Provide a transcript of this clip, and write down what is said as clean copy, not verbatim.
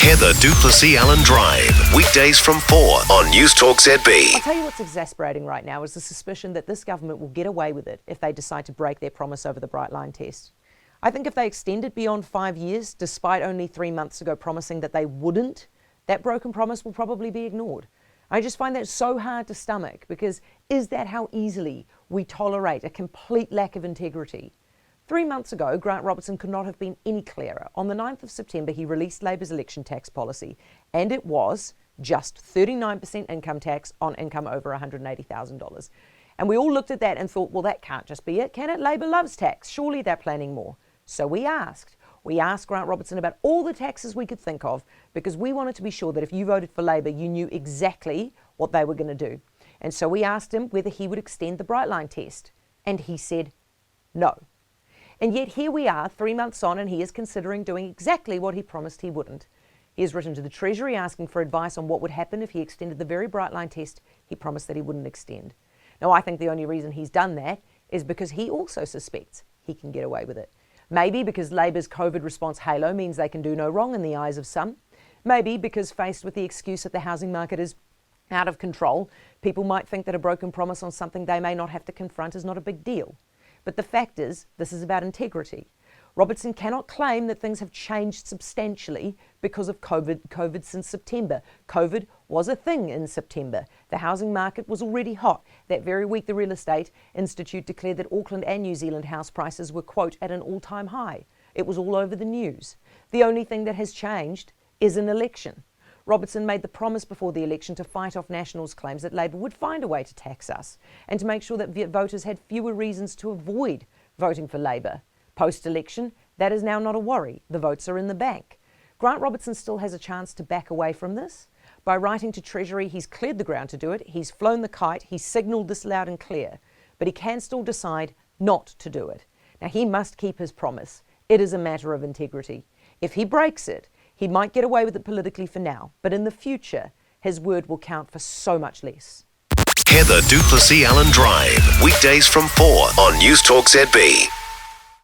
Heather du Plessis-Allan Drive, weekdays from 4 on Newstalk ZB. I'll tell you what's exasperating right now is the suspicion that this government will get away with it if they decide to break their promise over the Bright Line test. I think if they extend it beyond 5 years, despite only 3 months ago promising that they wouldn't, that broken promise will probably be ignored. I just find that so hard to stomach, because is that how easily we tolerate a complete lack of integrity? 3 months ago, Grant Robertson could not have been any clearer. On the 9th of September, he released Labour's election tax policy, and it was just 39% income tax on income over $180,000. And we all looked at that and thought, well, that can't just be it, can it? Labour loves tax. Surely they're planning more. So we asked Grant Robertson about all the taxes we could think of, because we wanted to be sure that if you voted for Labour, you knew exactly what they were going to do. And so we asked him whether he would extend the Bright Line test. And he said no. And yet here we are 3 months on, and he is considering doing exactly what he promised he wouldn't. He has written to the Treasury asking for advice on what would happen if he extended the very Bright Line test he promised that he wouldn't extend. Now, I think the only reason he's done that is because he also suspects he can get away with it. Maybe because Labour's COVID response halo means they can do no wrong in the eyes of some. Maybe because faced with the excuse that the housing market is out of control, people might think that a broken promise on something they may not have to confront is not a big deal. But the fact is, this is about integrity. Robertson cannot claim that things have changed substantially because of COVID since September. COVID was a thing in September. The housing market was already hot. That very week, the Real Estate Institute declared that Auckland and New Zealand house prices were, quote, at an all-time high. It was all over the news. The only thing that has changed is an election. Robertson made the promise before the election to fight off National's claims that Labour would find a way to tax us and to make sure that voters had fewer reasons to avoid voting for Labour. Post-election, that is now not a worry. The votes are in the bank. Grant Robertson still has a chance to back away from this. By writing to Treasury, he's cleared the ground to do it. He's flown the kite. He's signalled this loud and clear. But he can still decide not to do it. Now, he must keep his promise. It is a matter of integrity. If he breaks it, he might get away with it politically for now, but in the future, his word will count for so much less. Heather du Plessis-Allan Drive, weekdays from 4 on Newstalk ZB.